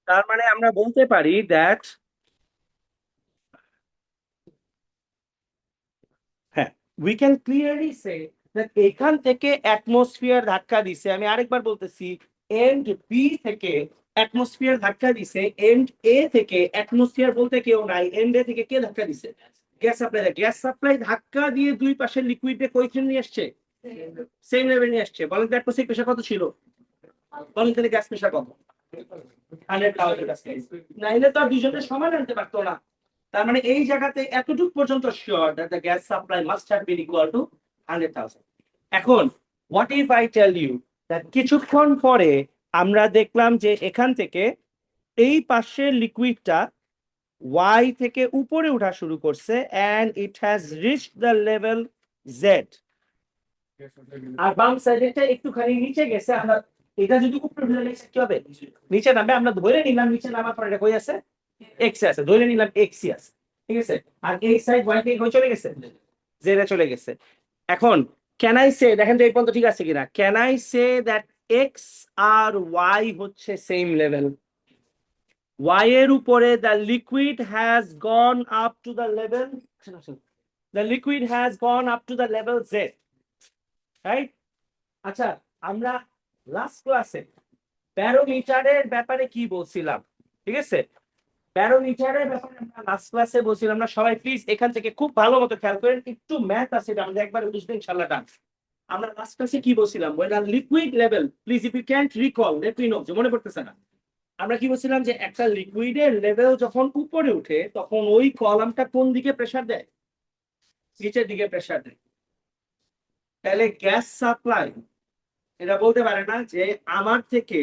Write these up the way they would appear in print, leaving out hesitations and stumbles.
তার মানে আমরা বলতে পারি দ্যাট, হ্যাঁ, we can clearly say that এখান থেকে অ্যাটমসফিয়ার ধাক্কা দিছে, আমি আরেকবার বলতেছি, এন্ড বি থেকে অ্যাটমসফিয়ার ধাক্কা দিছে, এন্ড এ থেকে অ্যাটমসফিয়ার বলতে কেউ নাই, এন্ড এ থেকে কে ধাক্কা দিছে? Gas supply. গ্যাস সাপ্লাই ধাক্কা দিয়ে দুই পাশের লিকুইডে কয়খানে নিয়ে আসছে? সেম লেভেল নিয়ে আসছে। বলেন তো অ্যাটমসফিয়ার প্রেশার কত ছিল? বলেন তাহলে গ্যাস প্রেশার কত? 100,000। নাইলে তো আর দুজনের সমান আনতে পারতো না। তার মানে এই জায়গাতে এতটুকু পর্যন্ত sure that the gas supply must have been equal to 100,000। এখন what if I tell you that কিছুক্ষণ পরে আমরা দেখলাম যে এখান থেকে এই পাশের লিকুইডটা ওয়াই থেকে উপরে ওঠা শুরু করছে and it has reached the level Z, আর বাম সাইডেরটা একটুখানি নিচে গেছে। আমরা এটা যদি উপরে উঠে যায় কি হবে? নিচে নামবে। আমরা ধরে নিলাম নিচে নামার পর এটা কই আছে? এক্স আছে, ধরে নিলাম এক্সই আছে, ঠিক আছে। আর এই সাইড ওয়াই থেকে কই চলে গেছে? জেডে চলে গেছে। এখন ক্যান আই সে, দেখেন তো এই পর্যন্ত ঠিক আছে কিনা, can I say that x আর ওয়াই হচ্ছে সেম লেভেল? ওয়াই এর উপরে the liquid has gone up to the level, the liquid has gone up to the level z, right? আচ্ছা, আমরা লাস্ট ক্লাসে ব্যারোমিটারের ব্যাপারে কি বলছিলাম? ঠিক আছে, ব্যারোমিটারের ব্যাপারে আমরা লাস্ট ক্লাসে বলছিলাম না। সবাই প্লিজ এখান থেকে খুব ভালো মতো খেয়াল করেন, একটু ম্যাথ আছে এটা আমাদের একবার বুঝবেন ইনশাআল্লাহ ডান। আমরা লাস্ট ক্লাসে কি বলছিলাম? ওই liquid level, please if you can't recall let me know, যে মনে পড়তেছে না। আমরা কি বলছিলাম যে একটা লিকুইডের লেভেল যখন উপরে উঠে তখন ওই কলামটা কোন দিকে প্রেসার দেয়? নিচের দিকে প্রেসার দেয়। তাহলে গ্যাস সাপ্লাই এটা বলতে পারে না যে আমার থেকে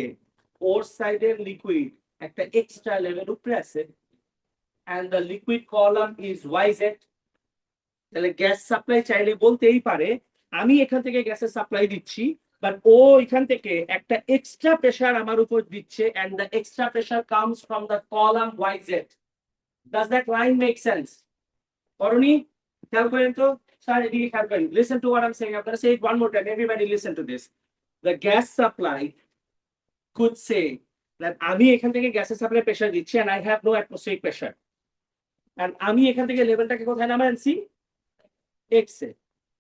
ওর সাইডের লিকুইড একটা এক্সট্রা লেভেল উপরে আছে and the liquid column is yz। তাহলে গ্যাস সাপ্লাই চাইলে বলতেই পারে আমি এখান থেকে গ্যাসের সাপ্লাই দিচ্ছি, বাট ও এখান থেকে একটা এক্সট্রা প্রেসার আমার উপর দিচ্ছে and the extra pressure comes from the column yz। does that line make sense? করনি? খেয়াল করেন তো স্যার, এদিকে খেয়াল করেন, listen to what I'm saying, I'm going to say it one more time, everybody listen to this। the gas supply could say that আমি এখান থেকে গ্যাসের সাপ্লাই প্রেসার দিচ্ছি and I have no atmospheric pressure, and আমি এখান থেকে লেভেলটাকে কোথায় নামায় আনছি? এক্স এ।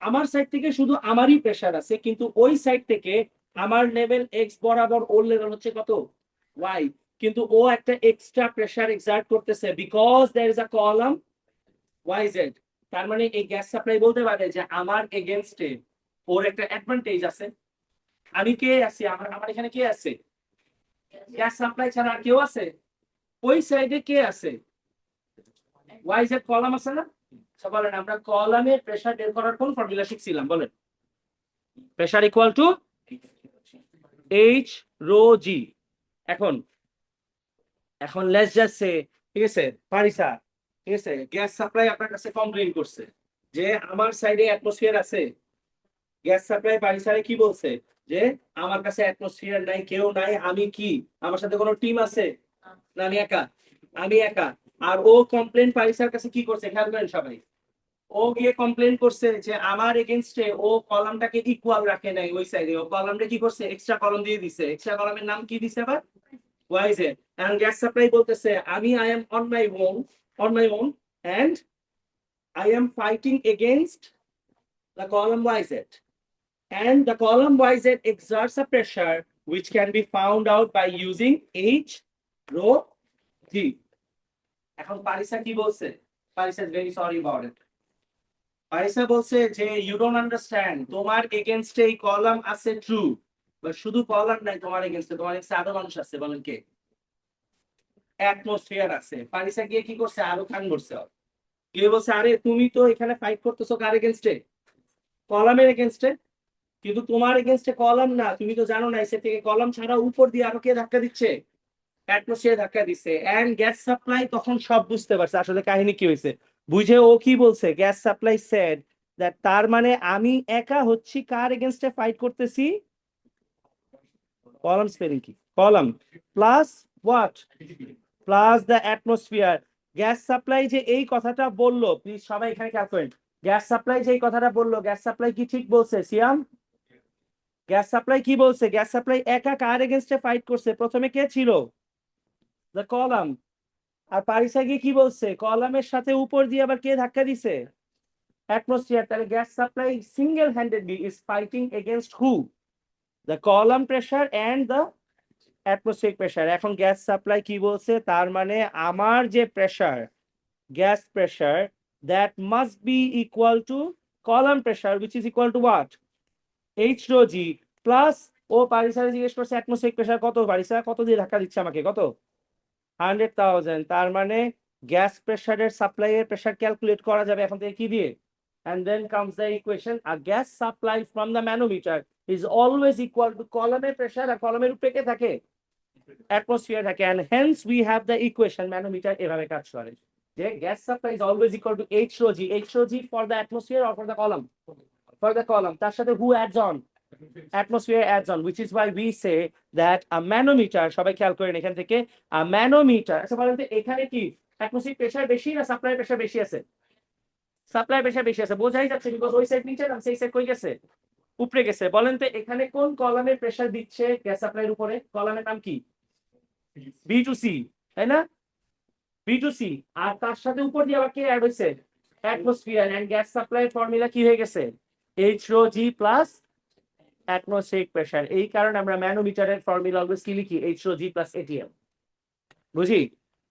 আমার সাইড থেকে শুধু আমারই প্রেসার আছে, কিন্তু ওই সাইড থেকে আমার লেভেল এক্স বরাবর ওর লেভেল হচ্ছে কত? ওয়াই। কিন্তু ও একটা এক্সট্রা প্রেসার এক্সার্ট করতেছে because there is a column Y Z. তার মানে এই গ্যাস সাপ্লাই বলতে পারে যে আমার এগেনস্টে ওর একটা অ্যাডভান্টেজ আছে। আমি কে আছি? আমার আমার এখানে কে আছে? গ্যাস সাপ্লাই ছাড়া আর কেউ আছে? ওই সাইডে কে আছে? ওয়াই জেড কলাম আছে না? আচ্ছা বলেন, আমরা কলামের প্রেসার বের করার কোন ফর্মুলা শিখছিলাম বলেন? Pressure equal to H rho G. এখন এখন লেটস জাস্ট সে, ঠিক আছে পারিসা, ঠিক আছে, গ্যাস সাপ্লাই আপনার কাছে কমপ্লেইন করছে যে আমার সাইডে অ্যাটমসফিয়ার আছে। গ্যাস সাপ্লাই পারিসারে কি বলছে? যে আমার কাছে অ্যাটমসফিয়ার নাই, কেউ নাই, আমি কি, আমার সাথে কোনো টিম আছে? না, আমি একা। আমি একা। আর ও কমপ্লেন পারিসার কাছে কি করছে খেয়াল করেন সবাই। ও গিয়ে কমপ্লেন করছে যে আমার এগেনস্টে ও কলামটাকে ইকুয়াল রাখে নাই, ওই সাইডে ও কলামটা কি করছে? এক্সট্রা কলাম দিয়ে দিছে। এক্সট্রা কলামের নাম কি দিছে আবার? Y Z A. And gas supply বলতেছে আমি I am on my own, on my own, and I am fighting against the column Y Z at, and the column yz exerts a pressure which can be found out by using h rho g। এখন পারিসা কি বলছে? পারিসা is very sorry about it. পারিসা বলছে যে you don't understand, তোমার এগেইনস্টে এই column আছে true, but শুধু column নাই তোমার এগেইনস্টে, তোমার এগেইনস্টে আরো মানুষ আছে। বলেন কে? অ্যাটমসফিয়ার আছে। পারিসা গিয়ে কি করছে? আরো খান করছে। গিয়ে বলছে আরে তুমি তো এখানে ফাইট করতেছো কার এগেইনস্টে? কলামের এগেইনস্টে। কিন্তু তোমার এগেইনস্টে কলাম না, তুমি তো জানো না এসে থেকে কলাম ছাড়া উপর দিয়ে আরো কে ধাক্কা দিচ্ছে? অ্যাটমসফিয়ার ধাক্কা দিচ্ছে। এন্ড গ্যাস সাপ্লাই তখন সব বুঝতে পারছে আসলে কাহিনী কি হয়েছে। বুঝে ও কি বলছে? গ্যাস সাপ্লাই সেড দ্যাট তার মানে আমি একা হচ্ছি কার এগেইনস্টে ফাইট করতেছি? কলাম স্পেলিং কি? Column plus what? Plus the atmosphere. Gas supply যে এই কথাটা বললো, প্লিজ সবাই এখানে খেয়াল করেন, গ্যাস সাপ্লাই যে এই কথাটা বললো, গ্যাস সাপ্লাই কি ঠিক বলছে সিয়াম? গ্যাস সাপ্লাই কি বলছে? গ্যাস সাপ্লাই একা কার এগেইনস্টে ফাইট করছে? প্রথমে কে ছিল? The column. আর পারিসা গিয়ে কি বলছে, কলামের সাথে উপর দিয়ে আবার কে ধাক্কা দিছে, অ্যাটমসফিয়ার। তাহলে gas supply single handedly is fighting against who, the column pressure and the atmospheric pressure. এখন গ্যাস সাপ্লাই কি বলছে, তার মানে আমার যে pressure, gas pressure, that must be equal to column pressure which is equal to what, H rho G plus, ও পারিসারে জিজ্ঞেস করছে অ্যাটমসফিয়ারিক প্রেসার কত, পারিসা কত দিয়ে ধাক্কা দিচ্ছে আমাকে, কত, 100,000। তার মানে গ্যাস প্রেসারের সাপ্লাই এর প্রেসার ক্যালকুলেট করা যাবে এখন থেকে কি দিয়ে, and then comes the equation a gas supply from the manometer is always equal to কলমের প্রেসার, আর কলমের উপরে কে থাকে, অ্যাটমসফিয়ার থাকে, and hence we have the equation manometer এভাবে কাজ করে যে gas supply is always equal to H rho g, H rho g for the atmosphere or for the column, for the column, তার সাথে who adds on, atmosphere adds on, which is why we say that a manometer, সবাই খেয়াল করেন এখান থেকে, a manometer, আচ্ছা বলেন তো এখানে কি atmospheric pressure বেশি না সাপ্লাই প্রেসার বেশি আছে, সাপ্লাই প্রেসার বেশি আছে, বোঝাই যাচ্ছে বিকজ ওই সাইড নিচে না সেই সাইড কই গেছে, উপরে গেছে। বলেন তো এখানে কোন কলামের প্রেসার দিচ্ছে গ্যাস সাপ্লাইয়ের উপরে, কলামের নাম কি, বি টু সি, তাই না, বি টু সি, আর তার সাথে উপর দিয়ে আবার কে অ্যাড হয়েছে, অ্যাটমসফিয়ার, এন্ড গ্যাস সাপ্লাইয়ের ফর্মুলা কি হয়ে গেছে, H rho G plus atmospheric pressure। এই কারণে আমরা ম্যানোমিটারের ফর্মুলা অলওয়েজ কি লিখি, H rho g plus ATM। বুঝি,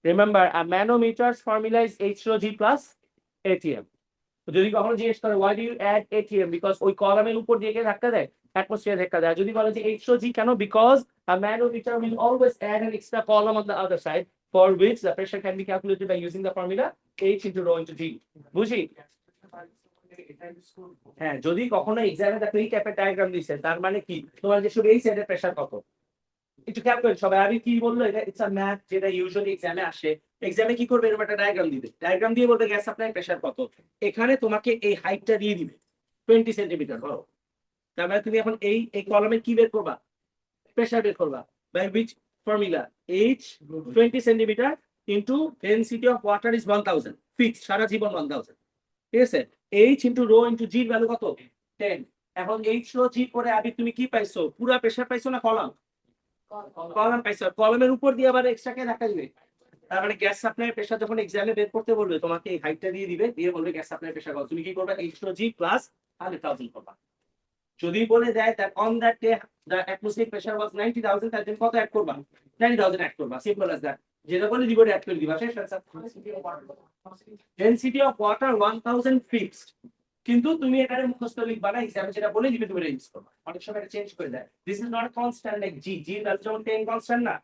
remember a manometer's formula is H rho g plus ATM। যদি কখনো জিজ্ঞেস করে why do you add ATM, because ওই কলামের উপর দিয়ে কে ধাক্কা দেয়, অ্যাটমসফিয়ার ধাক্কা দেয়। যদি বলে যে H rho g কেন, because a manometer will always add an extra column on the other side for which the pressure can be calculated by using the formula H into rho into g। বুঝি, হ্যাঁ যদি কখনো এক্সামে দেখো এই টাইপের diagram দিয়েছে, তার মানে কি তোমার যে শুধু এই সাইডের প্রেসার কত, একটু খেয়াল করেন সবাই। আমি কি বললো, এটা ইটস আ ম্যাথ যেটা ইউজুয়ালি এক্সামে আসে। এক্সামে কি করবে, এরকম একটা ডায়াগ্রাম দিবে, ডায়াগ্রাম দিয়ে বলবে গ্যাস সাপ্লাই প্রেসার কত, এখানে তোমাকে এই হাইটটা দিয়ে দিবে 20 সেন্টিমিটার ধরো। তার মানে তুমি এখন এই এই কলমে কি বের করবা, প্রেসার বের করবা, by which formula, H 20 centimetre into density of water is 1000, fix সারা জীবন 1000, ঠিক আছে। H into rho into G এর ভ্যালু কত, 10। এখন H রো জি পরে আবি তুমি কি পাইছো, পুরা প্রেসার পাইছো না কলাম, কলাম পাইছো, কলমের উপর দিয়ে আবার এক্সট্রা কে ধাক্কা দিবে। তার মানে গ্যাস সাপ্লাই প্রেসার যখন এক্সামে বের করতে বলবে তোমাকে এই হাইটটা দিয়ে দিবে, দিয়ে বলবে গ্যাস সাপ্লাই প্রেসার কত, তুমি কি করবে, H রো জি প্লাস 100,000 করবা। যদি বলে দেয় that on that day the atmospheric pressure was 90,000, তাহলে তুমি কত অ্যাড করবা, 90,000 অ্যাড করবা, সিম্পল অ্যাজ দ্যাট। যেটা বলে রিপোর্টে অ্যাড করে দিবা, শেষ। ডেনসিটি অফ ওয়াটার 1000 ফিক্সড, কিন্তু তুমি এখানে মুখস্থ লিখবা না, এক্সামে যেটা বলে দিবে তুমি ইউজ করবা। অনেক সময় এটা চেঞ্জ করে দেয়, this is not a constant like G, G value যেমন 10 কনস্ট্যান্ট না,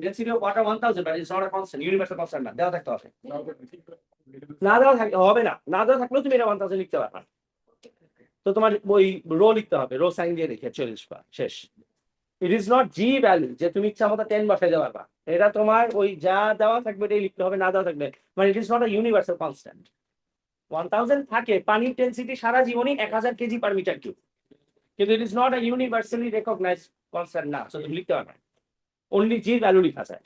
density of water 1000 but it's not a constant, universal constant না, দেওয়া থাকতে হবে, না দেওয়া থাকলে হবে না, না দেওয়া থাকলেও তুমি এটা 1000 লিখতে পারবা। তো তোমার ওই রো লিখতে হবে, রো সাইন দিয়ে লিখে 40 বা শেষ। ইট ইজ নট জি ভ্যালু যে তুমি ইচ্ছা মতো 10 বসাই দেওয়া পারবা, এটা তোমার ওই যা দেওয়া থাকবে এটাই লিখতে হবে, না দেওয়া থাকবে মানে ইট is not a universal constant. 1000 থাকে, পানির ডেনসিটি সারা জীবনই 1000 কেজি পার মিটার কিউব, কিন্তু it is not a universally recognised constant না, সো তুমি লিখতে পারবে না, অনলি জি ভ্যালু লেখা যায়।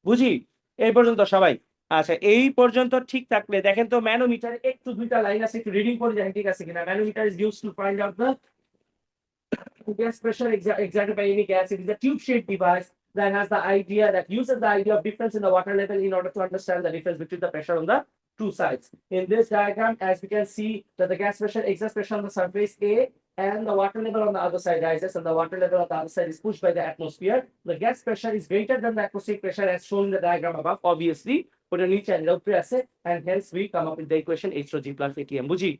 বুঝি এই পর্যন্ত সবাই? আচ্ছা এই পর্যন্ত ঠিক থাকলে দেখেন তো ম্যানোমিটার একটু দুইটা লাইন আছে, একটু রিডিং করে দেখেন ঠিক আছে কিনা। Manometer is used to find out the gas pressure exerted by any gas. It is a tube-shaped device that has the idea, that uses the idea of difference in the water level in order to understand the difference between the pressure on the two sides. In this diagram, as we can see that the gas pressure exerts pressure on the surface A, and the water level on the other side rises, and the water level on the other side is pushed by the atmosphere. The gas pressure is greater than the atmospheric pressure as shown in the diagram above, obviously, and hence we come up with the equation H rho g plus ATM. বুঝি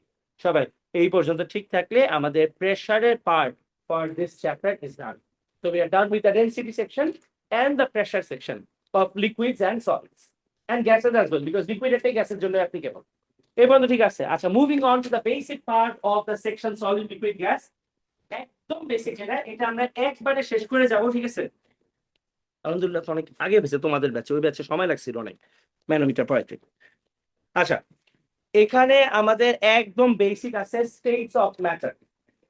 সবাই? এই পর্যন্ত ঠিক থাকলে আমাদের প্রেসারের part for this chapter is done. So we are done with the density section and the pressure section of liquids and solids and gases as well, because liquid and gases জন্য applicable. এই পর্যন্ত ঠিক আছে। আচ্ছা, moving on to the basic part of the section solid, liquid, gas, একদম basic যেটা, এটা আমরা একবারে শেষ করে যাব, ঠিক আছে? আলহামদুলিল্লাহ অনেক আগে হয়েছে তোমাদের ব্যাচে, ওই ব্যাচে সময় লাগছিল অনেক ম্যানোমিটার পড়াইতে। আচ্ছা এখানে আমাদের একদম বেসিক আছে স্টেটস অফ ম্যাটার।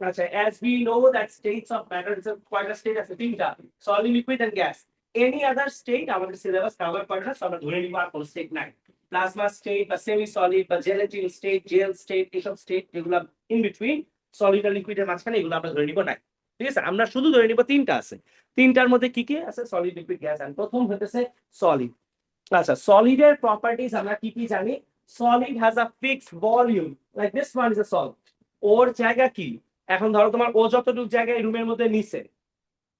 আচ্ছা, as we know that states of matter is quite a state আছে তিনটা, solid, liquid and gas. Any other state আমাদের সিলেবাস কভার করে না, আমরা ধরে নিব আর কোন স্টেট নাই। প্লাজমা স্টেট বা সেমি সলিড বা জেলাটিন স্টেট, জেল স্টেট, এসব স্টেট যেগুলো ইন বিটুইন সলিড আর লিকুইডের মাঝখানে, এগুলো আমরা ধরে নিব নাই। ঠিক আছে, আমরা শুধু ধরে নিব তিনটা আছে, তিনটার মধ্যে কি কি আছে, সলিড, লিকুইড, গ্যাস। এন্ড প্রথম হতেছে সলিড। আচ্ছা, সলিডের প্রপার্টিজ আমরা কি কি জানি? Solid has a fixed volume, like this one is a solid. ওর জায়গা কি? এখন ধরো তোমার ও যতটুকু জায়গায় রুমের মধ্যে নিছে,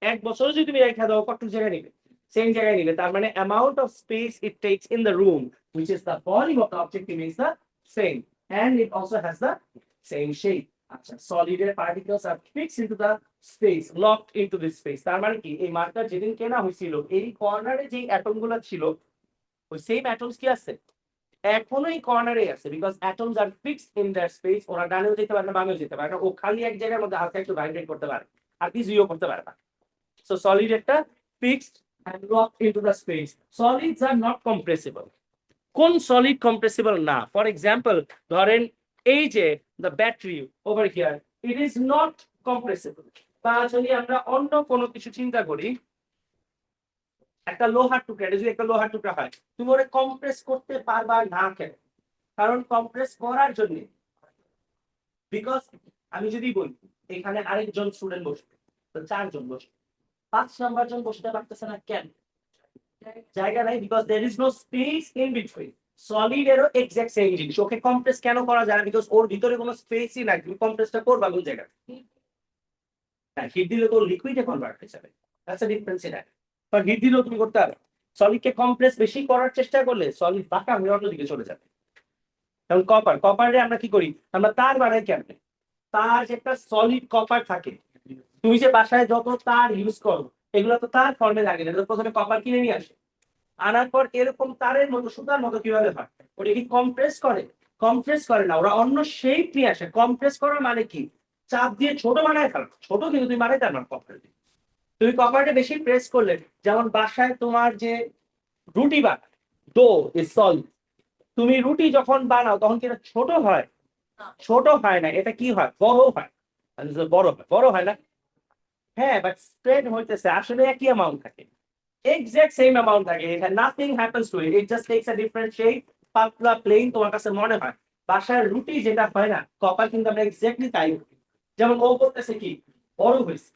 এক বছর যদি তুমি রেখে দাও কতটুকু জায়গা নিবে? সেম জায়গায় নিবে। তার মানে amount of speech it tax in the room which is the volume of the object remains the same and it also has the same shape. আচ্ছা, সলিডের পার্টিকেলস আর fixed into the space, locked into this space. তার মানে কি, এই marker যেদিন কেনা হয়েছিল এই কর্নারে যে অ্যাটম গুলো ছিল ওই সেম অ্যাটমস কি আছে এখনো এই কর্নারে আছে, because atoms R fixed in that space. ওরা ডানেও যেতে পারে না বামেও যেতে পারে না, ও খালি এক জায়গার মধ্যে হালকা একটু ভাইব্রেট করতে পারে, আর কিছুও করতে পারে না। So solid একটা fixed and locked into the space. Solids are not compressible. কোন সলিড কম্প্রেসিবল না? ফর এক্সাম্পল ধরেন এই যে the battery over here, it is not compressible. বা যদি আমরা অন্য কোনো কিছু চিন্তা করি, একটা লোহার টুকরা, এটা যদি একটা লোহার টুকরা হয়, তুমি ওরে কম্প্রেস করতে পারবা না কেন? কারণ কম্প্রেস করার জন্য, বিকজ আমি যদি বলি এখানে আরেকজন স্টুডেন্ট বসবে, তো চারজন বসবে, 5 নাম্বার জন বসতে পারতেছে না কেন? জায়গা নাই, because there is no space in between. Solid এরও এক্সাক্ট সেম জিনিস, ওকে কম্প্রেস কেন করা যায় না? বিকজ ওর ভিতরে কোনো স্পেসই নাই, তুমি কম্প্রেসটা করবা কোন জায়গা? হ্যাঁ, হিট দিলে তো লিকুইডে কনভার্ট হয়ে যাবে, that's a difference in that. But heat দিলেও তুমি করতে পারো। সলিডকে কম্প্রেস বেশি করার চেষ্টা করলে সলিড বাঁকা হয়ে অন্যদিকে চলে যাবে। যেমন কপার, কপারে আমরা কি করি? আমরা তার বানাই কেমনে? তার যে একটা সলিড কপার থাকে, তুমি যে বাসায় যত তার ইউজ করো এগুলো তো তার ফর্মে লাগে না, প্রথমে কপার কিনে নিয়ে আসে, আনার পর এরকম তারের মতো সুতার মতো কিভাবে হয়? ওটা কি কম্প্রেস করে? কম্প্রেস করে না, ওরা অন্য শেপ নিয়ে আসে। কম্প্রেস করা মানে কি? চাপ দিয়ে ছোট বানায় ফেলা, ছোট কিন্তু তুমি বানাই তার মানে কপার দিয়ে। তুমি কপারটা বেশি প্রেস করলে, যেমন বাসায় তোমার যে রুটি বানায়, ডো ইজ সলিড, তুমি রুটি যখন বানাও তখন কি এটা ছোট হয়? ছোট হয় না, এটা কি হয়? বড় হয়। বড় হয়, বড় হয় না? হ্যাঁ, বাট স্প্রেড হইতেছে, আসলে একই অ্যামাউন্ট থাকে, এক্সাক্ট সেম অ্যামাউন্ট থাকে, nothing happens to it, it just tax a different shape, পাতলা প্লেন তোমার কাছে মনে হয়। বাসার রুটি যেটা হয় না, কপাল কিন্তু আমরা এক্স্যাক্টলি তাই করি। যেমন ও বলতেছে কি বড় হয়েছে,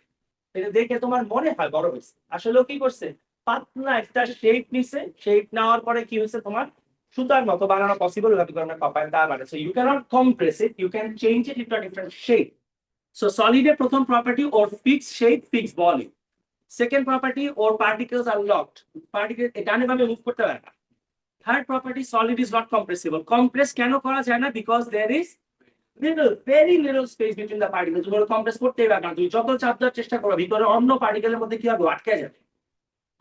এটা দেখে তোমার মনে হয় বড় হয়েছে, আসলে ও কি করছে? পাতলা একটা শেপ নিছে, শেপ নেওয়ার পরে কি হয়েছে তোমার সুতার মতো বানানো পসিবল হবে কারণ কপাল তা বানাচ্ছে। You can't compress it, you can change it into a different shape. So সলিডের প্রথম প্রপার্টি ওর fixed shape, fixed volume. Second property ওর পার্টিকেলস আর লকড, পার্টিকেল ডানে বামে মুভ করতে পারে না। Third property solid is not compressible. Compress কেন করা যায় না? Because there is little, very little space between the particle. তুমি কম্প্রেস করতেই পারবে না, তুমি যত চাপ দেওয়ার চেষ্টা করো ভিতরে অন্য পার্টিকেলের মধ্যে কি হবে? আটকে যাবে।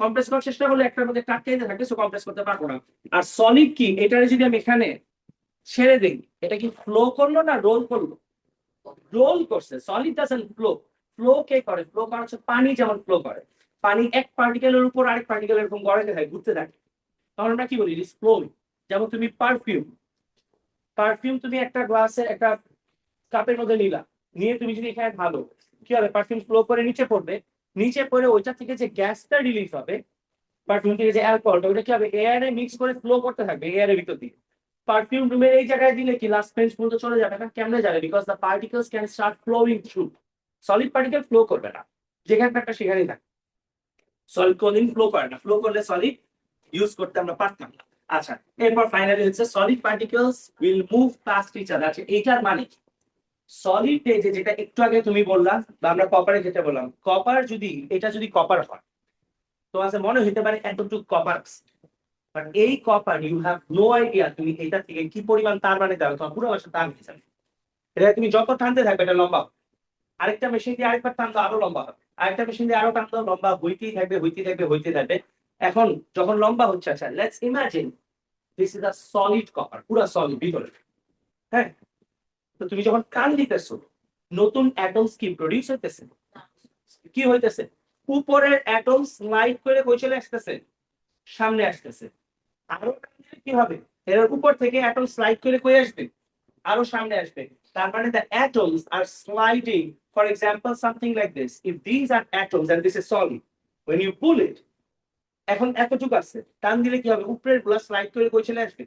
কম্প্রেস করার চেষ্টা করলে একটার মধ্যে আটকে থাকে, সো কম্প্রেস করতে পারবো না। আর সলিড কি, এটারে যদি আমি এখানে ছেড়ে দিই, এটা কি ফ্লো করলো না রোল করলো? রোল করছে। Solid doesn't flow. ফ্লো কে করে? ফ্লো করা হচ্ছে পানি, যেমন ফ্লো করে পানি এক পার্টিকেলের উপর আরেক পার্টিকেল এরকম গড়াতে থাকে, ঘুরতে থাকে, তখন আমরা কি বলি? It is flowing. যেমন তুমি পারফিউম, পারফিউম তুমি একটা গ্লাসে একটা কাপের মধ্যে নিলা, নিয়ে তুমি যদি এখানে ঢালো, কি হবে? পারফিউম ফ্লো করে নিচে পড়বে, নিচে পড়ে ওইটা থেকে যে গ্যাসটা রিলিজ হবে পারফিউম থেকে, যে অ্যালকোহলটা, ওটা কি হবে? এয়ারে মিক্স করে ফ্লো করতে থাকবে এয়ারের ভিতর দিয়ে। পারফিউম রুমের এই জায়গায় দিলে কি লাস্ট বেঞ্চ পর্যন্ত চলে যাবে না? কেমনে যাবে? Because the particles can start flowing through. Solid particle flow করবে না, যেখানে একটা সেখানেই থাকে। সলিড কোনদিন ফ্লো করে না, ফ্লো করলে সলিড ইউজ করতে আমরা পারতাম না। আচ্ছা, এরপর ফাইনালি হচ্ছে solid particles will move past each other. আচ্ছা, এইটার মানে কি? সলিড যে যেটা একটু আগে তুমি বললাম, বা আমরা কপারে যেটা বললাম, কপার যদি, এটা যদি কপার হয় তো আছে মনে হতে পারে এতটুকু কপার, বাট এই copper you have no idea তুমি এটা থেকে কি পরিমাণ তার মানে দেবে, তোমার পুরো বাসা তার হয়ে যাবে। এটা তুমি যত টানতে থাকবে এটা লম্বা হবে। আরেকটা মেশিন দিয়ে আরেকবার টানতে আরো লম্বা হবে, আরেকটা মেশিন দিয়ে আরো টানতে লম্বা হইতেই থাকবে, হইতেই থাকবে, হইতে থাকবে। এখন যখন লম্বা হচ্ছে, আচ্ছা let's imagine this is a solid copper, পুরো সলিড ভিতরে। হ্যাঁ, তো তুমি যখন টান দিতেছো নতুন অ্যাটমস কি প্রডিউস হইতেছে? কি হইতেছে? উপরের অ্যাটম স্লাইড করে কই চলে আসতেছে? সামনে আসতেছে। আরো টান দিলে কি হবে? এর উপর থেকে অ্যাটম স্লাইড করে কই আসবে? আরো সামনে আসবে। তার মানে the atoms are sliding, for example something like this, if these are atoms and this is solid, when you pull it, এখন এতটুকু আছে, টান দিলে কি হবে? উপরের গুলা স্লাইড করে কই চলে আসবে?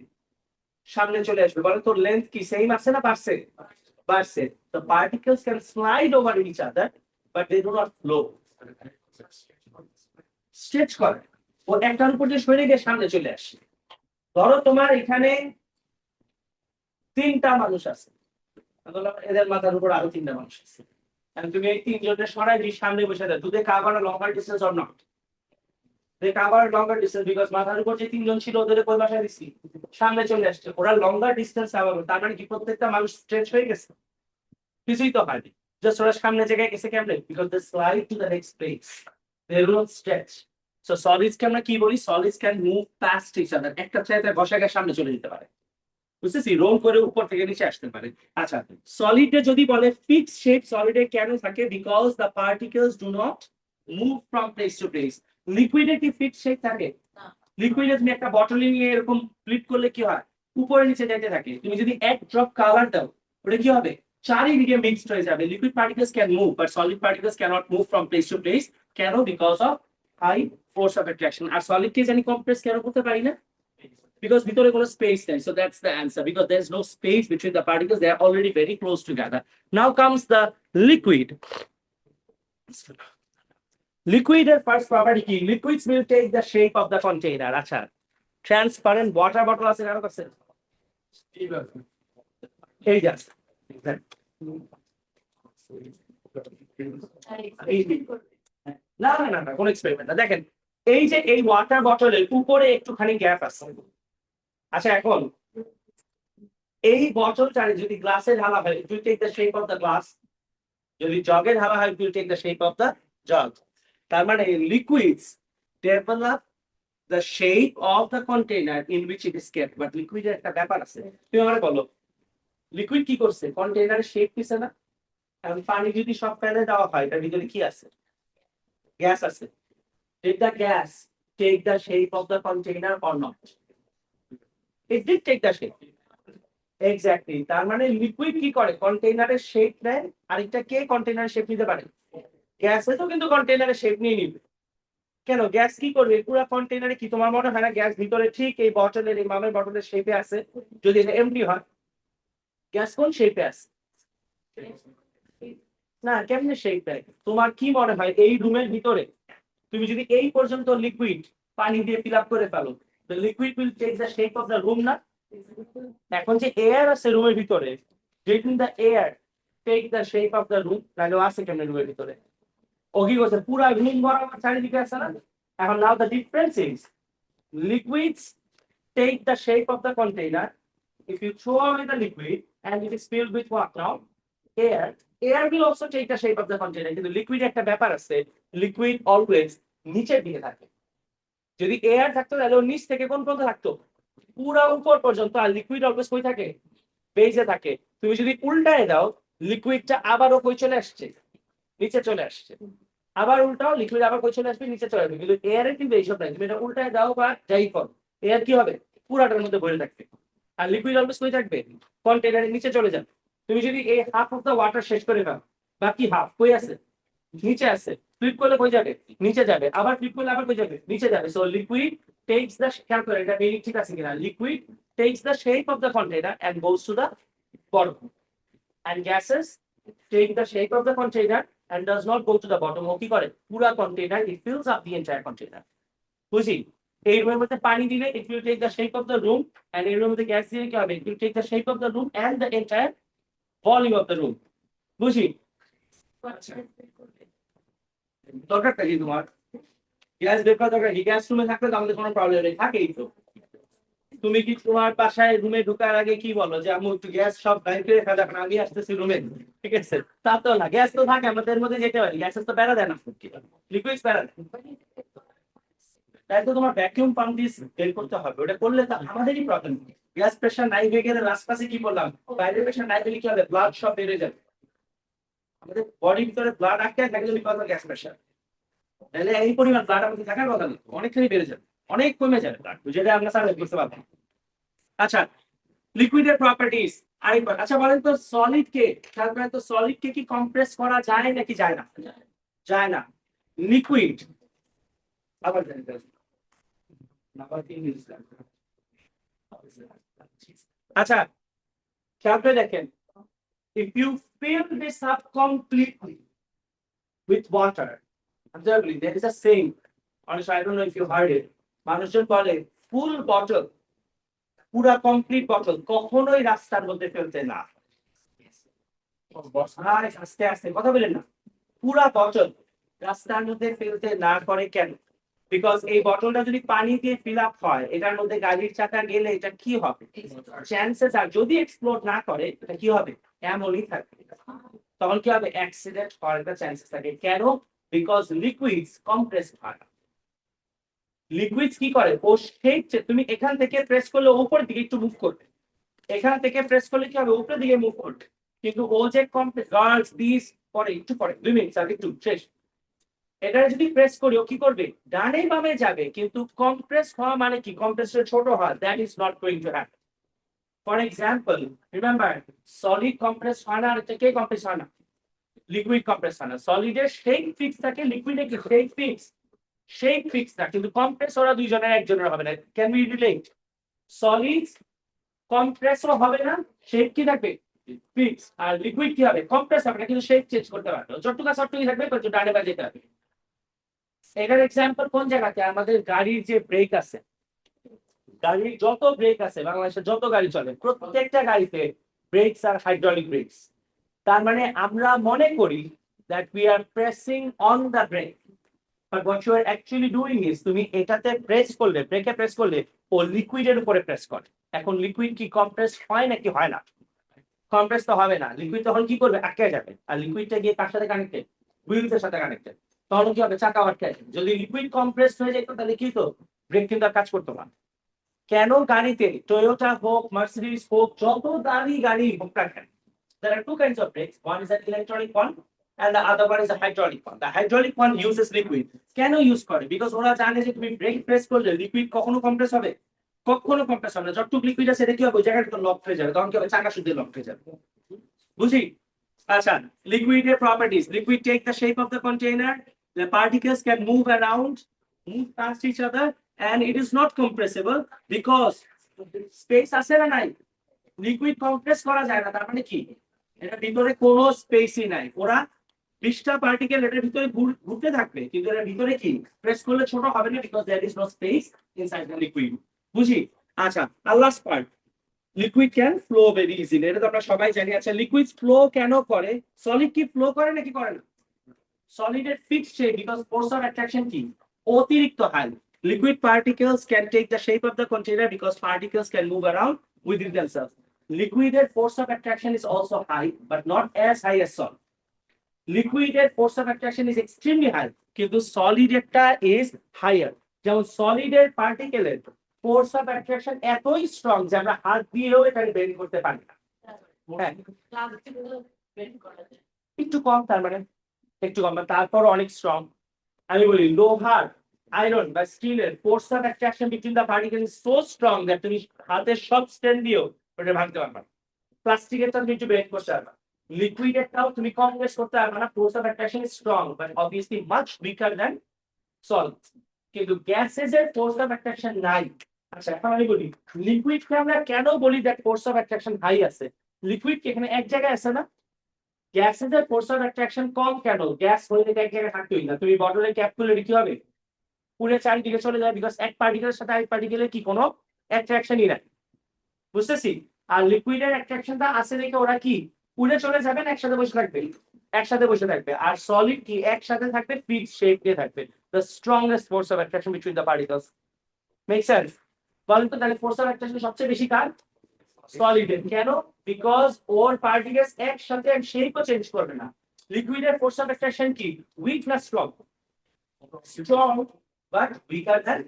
সামনে চলে আসবে। বলে তোর লেন্থ কি সেম আছে না বাড়ছে? বাড়ছে। the particles can slide over each other but they do not flow. Stretch করে, ও একটার উপর যে সরে গিয়ে সামনে চলে আসে। ধরো তোমার এখানে 3টা মানুষ আছে, এদের মাথার উপর আরো 3টা মানুষ আছে, তুমি এই 3জনের সরাই দিয়ে সামনে বসে দাও, do they cover a longer distance or not? They cover a longer distance because মাথার উপর যে 3জন ছিল ওদের কই বাসায় দিছি, সামনে চলে আসছে, ওরা লঙ্গার ডিস্টেন্স কভার। তার মানে কি প্রত্যেকটা মানুষ স্ট্রেচ হয়ে গেছে? কিছুই তো হয়নি, জাস্ট ওরা সামনে জায়গায় গেছে কেমনে? Because they slide to the next place, they will not stretch. So solids কে আমরা কি বলি? Solids can move past each other, একটা চাইতে বসাকে সামনে চলে যেতে পারে, বুঝতেছি, রোল করে উপর থেকে নিচে আসতে পারে। আচ্ছা, সলিডে যদি বলে ফিক্স শেপ সলিডে কেন থাকে? Because the particles do not move from place to place. লিকুইডে কি ফিক্স শেপ থাকে? লিকুইডে তুমি একটা বটলে নিয়ে এরকম ফ্লিপ করলে কি হয়? উপরে নিচে যাইতে থাকে। তুমি যদি এক ড্রপ কালার দাও, ওটা কি হবে? চারিদিকে মিক্সড হয়ে যাবে। Liquid particles can move but solid particles can't move from place to place. কেন? Because of high force of attraction. আর সলিডকে জানি কম্প্রেস কেন করতে পারি না? Because ভিতরে কোনো space নেই. So that's the answer. Because there's no space between the particles, they are already very close together. Now comes the liquid. Liquid এর first property কি? Liquids will take the shape of the container. আচ্ছা, transparent water bottle আছে কারো কাছে? এই যে আছে। না না না না, কোনো এক্সপেরিমেন্ট না। দেখেন, এই যে এই ওয়াটার বটলের উপরে একটুখানি গ্যাপ আছে। আচ্ছা, এখন এই বটলটারে যদি গ্লাসে ঢালা হয়, it will take the shape of the glass. যদি জগে ঢালা হয়, it will take the shape of the jug. তার মানে liquids develop the shape of the container in which it is kept. But liquid এর একটা ব্যাপার আছে, তুমি আমারে বলো, লিকুইড কি করছে? কন্টেইনারের শেপ দিছে না? এখন পানি যদি সব ফেলে দেওয়া হয়, তার ভিতরে কি আছে? গ্যাস আছে। Did the gas take the shape of the container or not? It did take the shape. Exactly. তার মানে লিকুইড কি করে? কন্টেইনারের শেপ নেয়। আর এটা কে কন্টেইনারের শেপ নিতে পারে? গ্যাসে তো কিন্তু কন্টেইনারের শেপ নিয়ে নিবে। কেন? গ্যাস কি করবে পুরো কন্টেইনারে? কি তোমার মনে হয় না গ্যাস ভিতরে ঠিক এই বটলের, এই মামের বটলের শেপে আছে? যদি এটা এমটি হয়, গ্যাস কোন শেপে আছে? না, কেমনে শেপ দেয়? তোমার কি মনে হয় এই রুমের ভিতরে তুমি যদি এই পর্যন্ত লিকুইড পানি দিয়ে ফিল আপ করে ফেলো, the liquid will take the shape of the room না? এখন যে এয়ার আছে রুমের ভিতরে, যেদিন the air take the shape of the room, তাহলে আছে কেমনে রুমের ভিতরে? ও কি করছে? পুরা রুম বরাবর চারিদিকে আছে না? এখন now the difference is liquids take the shape of the container. If you throw away the liquid and it is filled with what now? Air. Air will also take the shape of the container. কিন্তু liquid একটা ব্যাপার আছে, liquid always নিচের দিকে থাকে। যদি air থাকতো তাহলে ওর নিচ থেকে কোন পর্যন্ত থাকতো? পুরা উপর পর্যন্ত। আর লিকুইড অলওয়েজ কই থাকে? বেজে থাকে। তুমি যদি উল্টায় দাও, লিকুইডটা আবারও কই চলে আসছে? নিচে চলে আসছে। আবার উল্টাও, লিকুইড আবার কই চলে আসবে? নিচে চলে আসবে। কিন্তু এয়ারে কিন্তু এইসব নাই। তুমি এটা উল্টায় দাও বা যাই করো, এয়ার কি হবে? পুরাটার মধ্যে ভরে থাকবে। আর লিকুইড অলওয়েজ কই থাকবে? কন্টেইনারের নিচে চলে যাবে। তুমি যদি এই হাফ অফ দ্য ওয়াটার শেষ করে দাও, বাকি হাফ কই আছে? নিচে আছে। ফ্লিপ করলে কই যাবে? নিচে যাবে। আবার ফ্লিপ করলে আবার কই যাবে? নিচে যাবে। সো লিকুইড takes the, খেয়াল করে এটা মিনিং ঠিক আছে কিনা? Liquid takes the shape of the container and goes to the bottom, and gases take the shape of the container and does not go to the bottom. ও কি করে? পুরা container it fills up the entire container. বুঝি? এই রুমের মধ্যে পানি দিলে it will take the shape of the room, and এই রুমের মধ্যে গ্যাস দিলে কি হবে? It will take the shape of the room and the entire volume of the room. বুঝি? দরকারটা কি তোমার? গ্যাস বের করা দরকার কি? গ্যাস রুমে থাকলে তো আমাদের কোনো প্রবলেম নেই, থাকেই তো। তুমি কি তোমার বাসায় রুমে ঢোকার আগে কি বলো যে আম্মু একটু গ্যাস সব বাইর করে ফেলে, এখন আমি আসতেছি রুমে, ঠিক আছে? তা তো না, গ্যাস তো থাকে, আমাদের মধ্যে যেতে পারি। গ্যাসের তো প্যারা দেয় না, লিকুইড প্যারা দেয়। তাই তো তোমার ভ্যাকিউম পাম্প দিয়ে বের করতে হবে। ওটা করলে তো আমাদেরই প্রবলেম। গ্যাস প্রেশার নাই হয়ে গেলে লাস্ট ক্লাসে কি বললাম? বাইরের প্রেশার নাই হলে কি হবে? ব্লাড সব বেড়ে যাবে। আমাদের বডির ভিতরে ব্লাড আটকে থাকে যদি কত গ্যাস প্রেশার, তাহলে এই পরিমাণ ব্লাড আমাদের থাকার কথা না, অনেকখানি বেড়ে যাবে, অনেক কমে যাবে ব্লাড, যেটা আমরা সার্ভে করতে পারবো। আচ্ছা, লিকুইডের প্রপার্টিজ আরেকবার। আচ্ছা বলেন তো, সলিড কে, খেয়াল করেন তো, সলিড কে কি কম্প্রেস করা যায় নাকি যায় না? যায় না। লিকুইড আবার আচ্ছা, খেয়াল করে দেখেন, if you fill this up completely, with water. Observe, there is a saying. Honestly, I don't know if you heard it. মানুষজন বলে ফুল বটল, পুরা কমপ্লিট বটল কখনোই রাস্তার মধ্যে ফেলতে না। আস্তে আস্তে কথা বলেন না। পুরা বটল রাস্তার মধ্যে ফেলতে না করে কেন? বিকজ এই বটলটা যদি পানি দিয়ে ফিল আপ হয়, এটার মধ্যে গাড়ির চাকা গেলে এটা কি হবে? চান্সেস আর যদি এক্সপ্লোড না করে এটা কি হবে? এমনই থাকবে। তখন কি হবে? অ্যাক্সিডেন্ট হওয়ার একটা চান্সেস থাকে। কেন? বিকজ লিকুইডস কম্প্রেসড হয়। লিকুইডস কি করে? ও শেখছে, তুমি এখান থেকে প্রেস করলে উপরের দিকে একটু মুভ করবে, এখান থেকে প্রেস করলে কি হবে? উপরের দিকে মুভ করবে। কিন্তু ও যে কম্প্রেস গার্লস দিস পরে একটু পরে 2 মিনিট আগে একটু শেষ, এটা যদি প্রেস করি ও কি করবে? ডানে বামে যাবে, কিন্তু কম্প্রেস হওয়া মানে কি? কম্প্রেসর ছোট হওয়া, that is not going to happen. For example, remember, solid compress হয় না, আর এটা কে কম্প্রেস হয় না? লিকুইড কম্প্রেস হয় না। সলিডের শেক ফিক্স থাকে, লিকুইডে কি শেক ফিক্স? শেক ফিক্স না, কিন্তু কম্প্রেস ওরা দুইজনের একজনের হবে না। Can we relate? সলিড কম্প্রেসও হবে না, শেক কি থাকবে? ফিক্স। আর লিকুইড কি হবে? কম্প্রেস হবে না, কিন্তু শেক চেঞ্জ করতে পারবে। যতটুকু সবটুকু থাকবে, কিন্তু ডানে বামে যেতে হবে। এটার এক্সাম্পল কোন জায়গাতে? আমাদের গাড়ির যে ব্রেক আছে, গাড়ির যত ব্রেক আছে বাংলাদেশে, যত গাড়ি চলে প্রত্যেকটা গাড়িতে ব্রেকস আর হাইড্রোলিক ব্রেকস। তার মানে আমরা মনে করি that we are pressing on the brake, but what you are actually doing is তুমি এটাতে প্রেস করলে, ব্রেকে প্রেস করলে ও লিকুইডের উপরে প্রেস করে। এখন লিকুইড কি কম্প্রেস হয় নাকি হয় না? কম্প্রেস তো হবে না। লিকুইড তখন কি করবে? আটকে যাবে। আর লিকুইডটা গিয়ে কার সাথে কানেক্টেড? হুইলসের সাথে কানেক্টেড। তখন কি হবে? চাকা আটকে যাবে। যদি লিকুইড কম্প্রেস হয়ে যেত তাহলে কি তো ব্রেক কিন্তু আর কাজ করতো না। কেন গাড়িতে টয়োটা হোক, মার্সিডিজ হোক, যত দামি গাড়ি হোক না কেন, there are two kinds of brakes. One is an electronic one and the other one is a hydraulic one. The hydraulic one uses liquid. কেন ইউজ করে? বিকজ ওরা জানে যে তুমি ব্রেক প্রেস করলে লিকুইড কখনো কম্প্রেস হবে? কখনো কম্প্রেস হবে না। যতটুকু লিকুইড আছে এটা কি হবে? ওই জায়গাটা তো লক হয়ে যাবে, তখন কি হবে? চাকা শুদ্ধ লক হয়ে যাবে। বুঝি? আচ্ছা, লিকুইডের properties. Liquid take the shape of the container, the particles can move around, move past each other, and it is not compressible because space আছে না নাই? লিকুইড কম্প্রেস করা যায় না, তার মানে কি? এটার ভিতরে কোনো স্পেসই নাই। ওরা 20টা পার্টিকেল এটার ভিতরে ঘুরতে থাকবে, কিন্তু এর ভিতরে কি প্রেস করলে ছোট হবে না, because there is no space inside the liquid. বুঝি? আচ্ছা, আর last part, liquid can flow very easily. এটা তো আমরা সবাই জানি। আচ্ছা, লিকুইড ফ্লো কেন করে? সলিড কি ফ্লো করে নাকি করে না? সলিডের fixed shape, because force of attraction কি? অতিরিক্ত high. Liquid particles can take the shape of the container because particles can move around within themselves. Liquided force of attraction is also high, but not as high as solid. Liquided force of attraction is extremely high, কিন্তু solid একটা is higher. যেমন সলিডের পার্টিকেলের force of attraction এতই strong যে আমরা হাত দিয়েও এটাকে bend করতে পারি না। হ্যাঁ, একটু কম, তার মানে একটু কম, তারপর অনেক স্ট্রং। আমি বলি লোহার, আয়রন বা স্টিলের force of attraction between the particle is so strong that তুমি হাতের সব স্ট্রেন দিয়েও ওটা ভাঙতে পারবে না। প্লাস্টিকের তো তুমি একটু বেন্ড করতে পারবে, লিকুইডেরটাও তুমি কম্প্রেস করতে পারবে না। Force of attraction is strong but obviously much weaker than solid. কিন্তু গ্যাসেস এর ফোর্স অফ অ্যাট্রাকশন নাই। আচ্ছা, এখন আমি বলি লিকুইডকে আমরা কেন বলি that force of attraction high আছে? লিকুইড কি এখানে এক জায়গায় আছে না? গ্যাসের ফোর্স অফ অ্যাট্রাকশন কম কেন? গ্যাস হয়ে এক জায়গায় থাকতেই না। তুমি বটলের ক্যাপ খুলে কি হবে? পুরো চারিদিকে চলে যায়, বিকজ এক পার্টিকেলের সাথে আরেক পার্টিকেলের কি কোনো অ্যাট্রাকশনই নাই। বুঝতেছি? আর লিকুইডের অ্যাট্রাকশনটা আছে দেখে ওরা কি উড়ে চলে যাবেন, একসাথে বসে থাকবে, একসাথে বসে থাকবে। আর সলিড কি একসাথে থাকবে, ফিক্সড শেপ দিয়ে থাকবে। The strongest force of attraction between the particles. Make sense? বলেন তো তাহলে ফোর্স অফ অ্যাট্রাকশন সবচেয়ে বেশি কার? সলিডের। কেন? বিকজ ওর পার্টিকেলস একসাথে শেপও চেঞ্জ করবে না। লিকুইডের ফোর্স অফ অ্যাট্রাকশন কি? উইক না strong? Strong but weaker than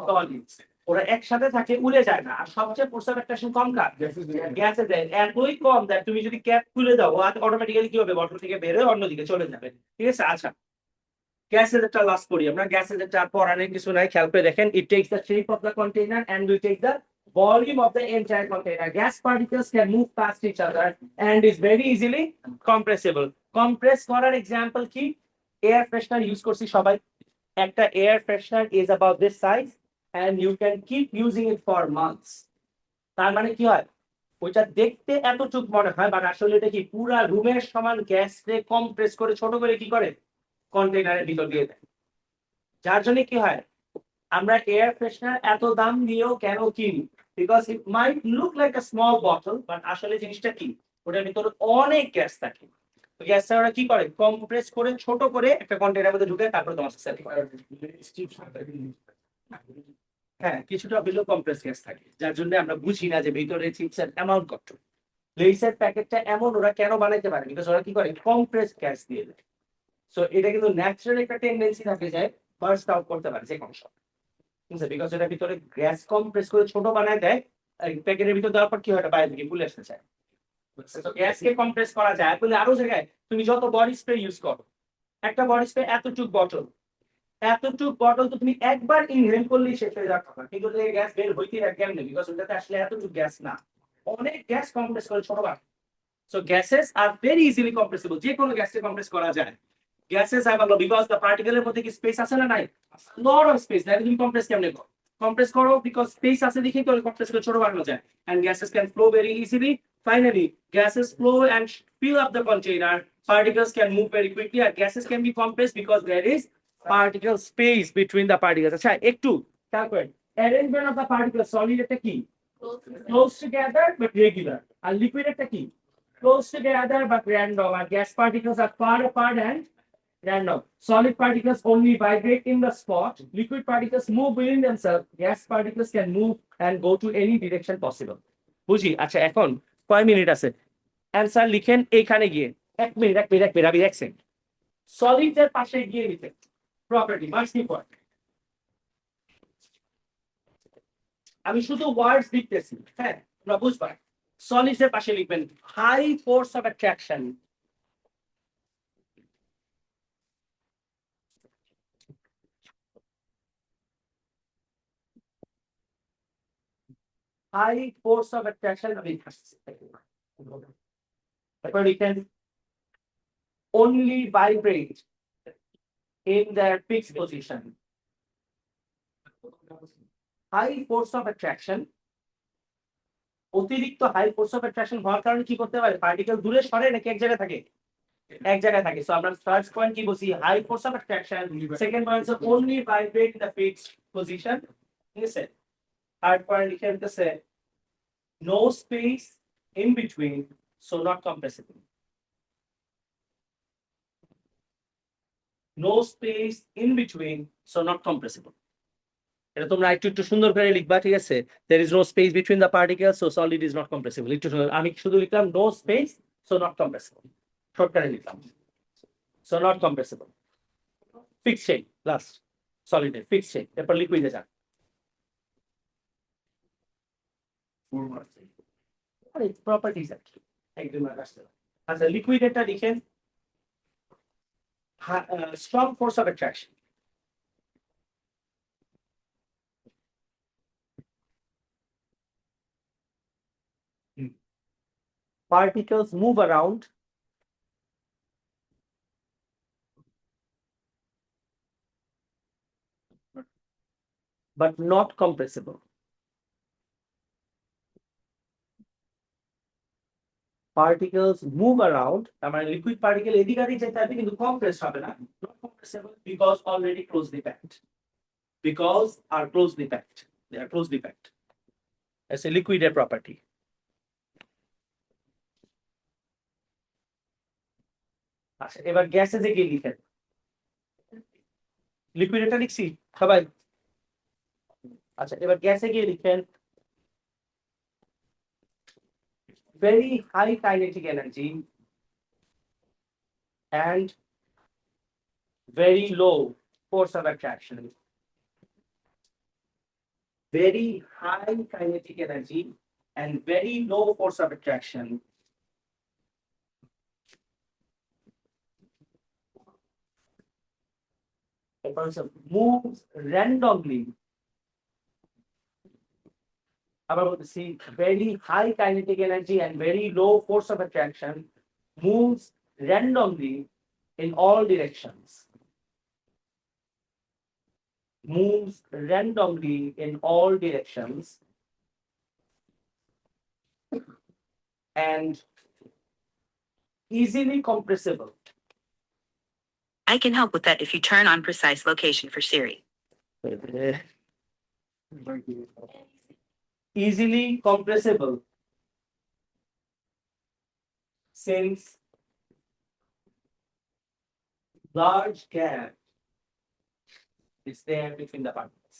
solid. ওরা একসাথে থাকে, উড়ে যায় না। আর সবচেয়ে ফোর্স অফ অ্যাট্রাকশন কম কার? গ্যাসে দেয়। এতই কম দ্যাট তুমি যদি ক্যাপ খুলে দাও অটোমেটিক্যালি কি হবে? বটল থেকে বের হয়ে অন্যদিকে চলে যাবে। ঠিক আছে? আচ্ছা, গ্যাসের একটা লাস্ট করি আমরা। গ্যাসের একটা পড়ানোর কিছু নাই, খেয়াল করে দেখেন। It takes the shape of the container and we take the volume of the entire container. Gas particles can move past each other and is very easily compressible. Compress করার এক্সাম্পল কি? এয়ার ফ্রেশনার ইউজ করছি সবাই। একটা air freshener is about this size and you can keep using it for months. তার মানে কি হয়? ওইটা দেখতে এতটুক মনে হয়, বাট আসলে এটা কি পুরা রুমের সমান গ্যাসকে কম্প্রেস করে ছোট করে কি করে? কন্টেইনারের ভিতর দিয়ে দেয়। যার জন্য কি হয়, আমরা এয়ার ফ্রেশনার এত দাম দিয়েও কেন কিনি? Because it might look like a small bottle, but আসলে জিনিসটা কি, ওটার ভিতরে অনেক গ্যাস থাকে। তো গ্যাসটা ওরা কি করে, কম্প্রেস করে ছোট করে একটা কন্টেইনারের মধ্যে ঢুকে তারপরে তোমার সেল করে। হ্যাঁ, কিছুটা হলেও কম্প্রেস গ্যাস থাকে, যার জন্য আমরা বুঝি না যে ভিতরে চিপসের অ্যামাউন্ট কত। লেইসের প্যাকেটটা এমন ওরা কেন বানাইতে পারে, বিকজ ওরা কি করে, কম্প্রেস গ্যাস দিয়ে দেয়। সো এটা কিন্তু ন্যাচারাল একটা টেন্ডেন্সি থাকে যায় বার্স্ট আউট করতে পারে যে কোনো সময়, ঠিক আছে, বিকজ এটার ভিতরে গ্যাস কম্প্রেস করে ছোট বানায় দেয়। প্যাকেটের ভিতর দেওয়ার পর কি হয়, এটা বাইরে থেকে ফুলে আসতে চায়। গ্যাসকে কম্প্রেস করা যায় বলে আরো জায়গায় তুমি যত বডি স্প্রে ইউজ করো, একটা বডি স্প্রে এতটুক বটল তো তুমি একবার ইনহেল করলেই শেষ হয়ে যাবে, কিন্তু গ্যাস বের হইতে থাকে কেমনে, বিকজ ওটাতে আসলে এতটুক গ্যাস না, অনেক গ্যাস কম্প্রেস করে ছোট বানায়। So gases are very easily compressible, যে কোনো গ্যাসকে কম্প্রেস করা যায়। Gases have a because the পার্টিকেলের মধ্যে কি স্পেস আছে না নাই, লট অফ স্পেস, তাহলে তুমি কম্প্রেস কেমনে করো, কম্প্রেস করো বিকজ স্পেস আছে দেখেই তো কম্প্রেস করে ছোট বানানো যায়, and gases can flow very easily. Finally, gases flow and fill up the container, particles can move very quickly, and gases can be compressed because there is particle space between the particles. আচ্ছা একটু খেয়াল করেন, arrangement of the particles, solid একটা কি, close together but regular, R liquid একটা কি, close together but random, and gas particles are far apart and random. Solid particles only vibrate in the spot. Liquid particles move within themselves. Gas particles can move and go to any direction possible. বুঝি? আচ্ছা এখন কয় minute আছে? Answer লিখেন এইখানে গিয়ে। এক minute আমি এক সেকেন্ড। সলিড এর পাশে গিয়ে লিখেন প্রপার্টি মাস্ট ইম্পর্টেন্ট। আমি শুধু ওয়ার্ডস লিখতেছি, হ্যাঁ তোমরা বুঝবা। সলিড এর পাশে লিখবেন high force of attraction. High force of attraction can only vibrate in their fixed position. High force of attraction, অতিরিক্ত হাই ফোর্স অফ অ্যাট্রাকশন হওয়ার কারণে কি করতে পারে, পার্টিকেল দূরে সরে নাকি এক জায়গায় থাকে, এক জায়গায় থাকে। সো আমরা ফার্স্ট পয়েন্ট কি বলছি, high force of attraction. Second point হচ্ছে only vibrate in the fixed position, ঠিক আছে। থার্ড পয়েন্ট লিখে দিতেছে no space in between, so not compressible. No space in between, so not compressible. এটা তোমরা একটু সুন্দর করে লিখবা, ঠিক আছে। There is no space between the particles, so solid is not compressible. একটু সুন্দর, আমি শুধু লিখলাম no space, so not compressible, শর্টকাটে লিখলাম, so not compressible. Fixed shape last, solid এর fixed shape, এরপর লিকুইডে যান। আরে প্রপার্টিজ আছে একদম আসছে। আচ্ছা লিকুইড এটা লিখেন strong force of attraction. Particles move around but not compressible. Particles move around, তার মানে লিকুইড পার্টিকেল এদিক ওদিক যেতে পারবে কিন্তু কম্প্রেস হবে না, not compressible because already closely packed, because are closely packed, they are closely packed. As a liquid এর property. আচ্ছা এবার গ্যাসে যে গিয়ে লিখেন, লিকুইড এটা লিখছি সবাই। আচ্ছা এবার গ্যাসে গিয়ে লিখেন very high kinetic energy and very low force of attraction. Very high kinetic energy and very low force of attraction. A person moves randomly. About the see very high kinetic energy and very low force of attraction moves randomly in all directions. Moves randomly in all directions and easily compressible. I can help with that if you turn on precise location for Siri. Easily compressible. Since large gap is there between the particles.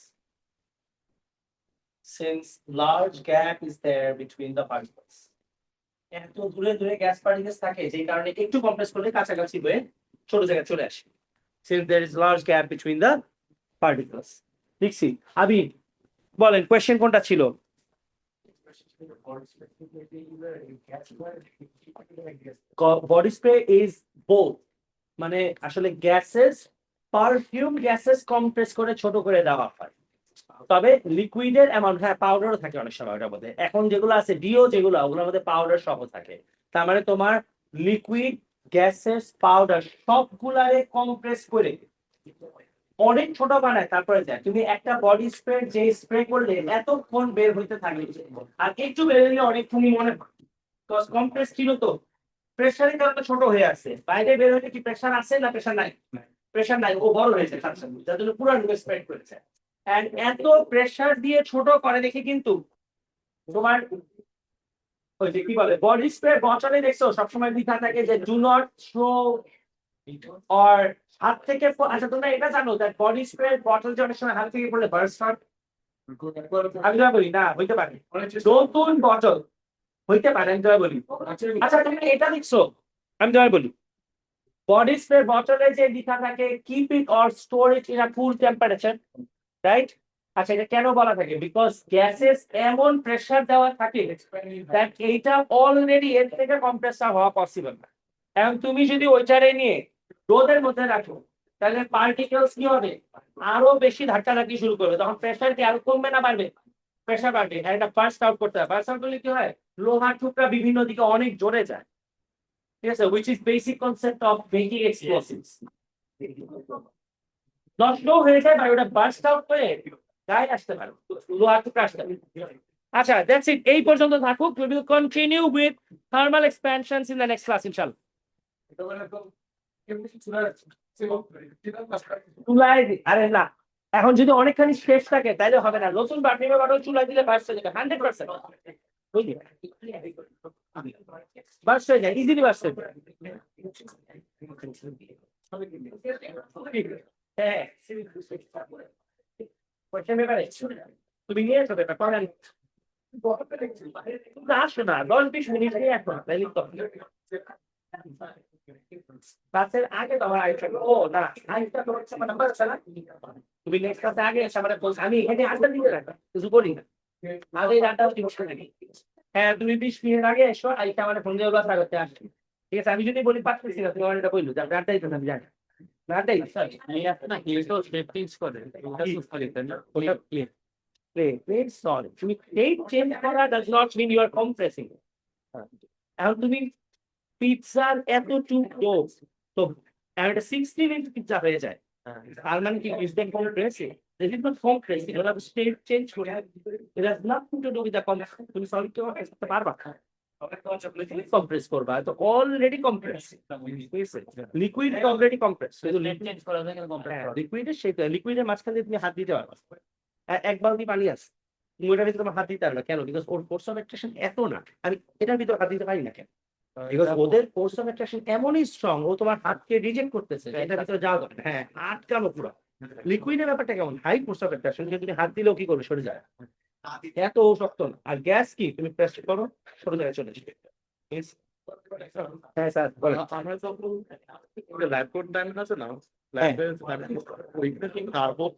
Since large gap is there between the particles. এত দূরে দূরে gas particles থাকে যে কারণে একটু compress করলে কাছাকাছি হয়ে ছোট জায়গায় চলে আসে। Since there is large gap between the particles. লিখছি আবি বলেন কোশ্চেন কোনটা ছিল? বডি স্প্রে ইজ বোথ, মানে আসলে গ্যাসেস পারফিউম গ্যাসেস কম্প্রেস করে ছোট করে দেওয়া হয়, তবে লিকুইডের অ্যামাউন্ট, হ্যাঁ পাউডারও থাকে অনেক সময় ওটার মধ্যে। এখন যেগুলো আছে ডিও যেগুলো ওগুলোর মধ্যে পাউডার সহ থাকে, তার মানে তোমার লিকুইড গ্যাসেস পাউডার সবগুলারে কম্প্রেস করে অনেক ছোট বানায় তারপরে দেয়। তুমি একটা বডি স্প্রে যে স্প্রে করলে এতক্ষণ বের হইতে থাকে, আর একটু বের হইলে অনেকক্ষণই মনে হয় কম্প্রেস ছিল তো প্রেসারের কারণে ছোট হয়ে আছে। বাইরে বের হইলে কি প্রেসার আছে না প্রেসার নাই? প্রেসার নাই, ও বড় হয়েছে যার জন্য পুরো স্প্রেড করেছে। এত প্রেসার দিয়ে ছোট করে দেখে কিন্তু তোমার ওই যে কি বলে বডি স্প্রে বটলে দেখছো সবসময় লেখা থাকে যে ডু নট থ্রো অর হাত থেকে। আচ্ছা তোমরা এটা জানো যে বডি স্প্রে বটল যে অনেক সময় হাত থেকে পড়লে বার্স্ট হয়? আমি যা বলি না হইতে পারে নতুন বটল হইতে পারে, আমি যা বলি। আচ্ছা তুমি এটা দেখছো, আমি যা বলি বডি স্প্রে বটলে যে লেখা থাকে keep it or store it in a cool temperature, right? আচ্ছা এটা কেন বলা থাকে? বিকজ গ্যাসেস এমন প্রেসার দেওয়া থাকে দ্যাট এইটা অলরেডি এর থেকে কম্প্রেসার হওয়া পসিবল না। এবং তুমি যদি ওইটারে নিয়ে রোদের মধ্যে রাখো তাহলে পার্টিকেলস কি হবে, আরো বেশি ধাক্কাধাক্কি শুরু করবে, তখন প্রেসার কি আরো কমবে না বাড়বে? প্রেসার বাড়বে, আর এটা বার্স্ট আউট করতে হয়। বার্স্ট আউট করলে কি হয়, লোহার টুকরা বিভিন্ন দিকে অনেক জোরে যায়, ঠিক আছে? which is basic concept of making explosives. নষ্ট হয়ে যায় বা ওটা বার্স্ট আউট করে গায়ে আসতে পারে, লোহার টুকরা আসতে পারে। আচ্ছা দ্যাটস ইট, এই পর্যন্ত থাকুক। we will continue with thermal expansions in the next class ইনশাআল্লাহ। চুলায় আরে না, এখন যদি অনেকখানি শেষ থাকে তাহলে হবে না, নতুন বাটনিমে বাটন চুলায় দিলে বার্স্ট হয়ে যাবে 100%, বুঝলি? বার্স্ট হয়ে যায়, ইজিলি বার্স্ট হয়ে যায়। হ্যাঁ কোশ্চেন পেপারে তুমি নিয়ে এসো পেপার পড়ান, আসো না 10-20 মিনিট নিয়ে আসো না, তাহলে তো ক্লাসের আগে তোমার আইটা ও না আইটা তোমার সামনে নাম্বার আছে না, তুমি নেক্সট ক্লাসে আগে এসে আমারে বলছ, আমি এখানে আড্ডা দিতে রাখা কিছু করি না, আগে আড্ডা দিতে বসে থাকি। হ্যাঁ তুমি 20 মিনিট আগে এসো, আইটা আমারে ফোন দিয়ে ক্লাস করতে আসছি, ঠিক আছে? আমি যদি বলি পারতেছি না, তুমি আমার এটা বললো যে আড্ডা দিতে আমি জানি না, আড্ডাই এই আছে না কি তো সেটিংস করে ওটা সুস্থ লিখতে না, ওটা ক্লিয়ার প্লেট সরি। তুমি প্লেট চেঞ্জ করা does not mean you are compressing, এখন তুমি পিৎজার এতটুকু ডোজ তো একটা 60 মিনিট পিৎজা হয়ে যায়, আর মানে কি is that compressing? This is not compressing, এটা স্টেট চেঞ্জ করে, it has nothing to do with the compression. তুমি সলিড করতে পারবা কম্প্রেস করবা তো already compress, liquid already compress, শুধু চেঞ্জ করা যায় কেন কম্প্রেস লিকুইডের সেটা লিকুইডের মাঝখানে দিয়ে তুমি হাত দিতে পারবা, এক বালতি পানি আছে তুমি ওটার ভিতরে তোমার হাত দিতে পারবে কেন? Because or force of attraction এত না, আমি এটার ভিতরে হাত দিতে পারি না কেন? বিকজ ওদের ফোর্স অফ অ্যাট্রাকশন এমনই স্ট্রং, ও তোমার হাতকে রিজেক্ট করতেছে, এটার ভিতরে যাওয়া যাবে না। হ্যাঁ আটকানো পুরো। লিকুইডের ব্যাপারটা কেমন, হাই ফোর্স অফ অ্যাট্রাকশন, তুমি হাত দিলেও কি করবে, সরে যায়, এত শক্ত না। আর গ্যাস কি তুমি প্রেস করো সরে জায়গায় চলে আসবে। হ্যাঁ স্যার বলেন। আমরা তো লাইভ কোড টাইম আছে না, লাইভ ওইখানে কার্বো